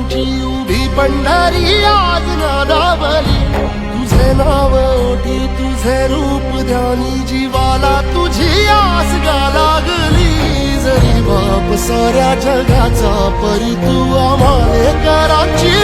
विठुरायांची उभी पंढरी आज नादावली तुझे नाव ओठी तुझे रूप ध्यानी जीवाला तुझी आस गा लागली जरी बाप साऱ्या जगाचा परी तू आम्हाले कराची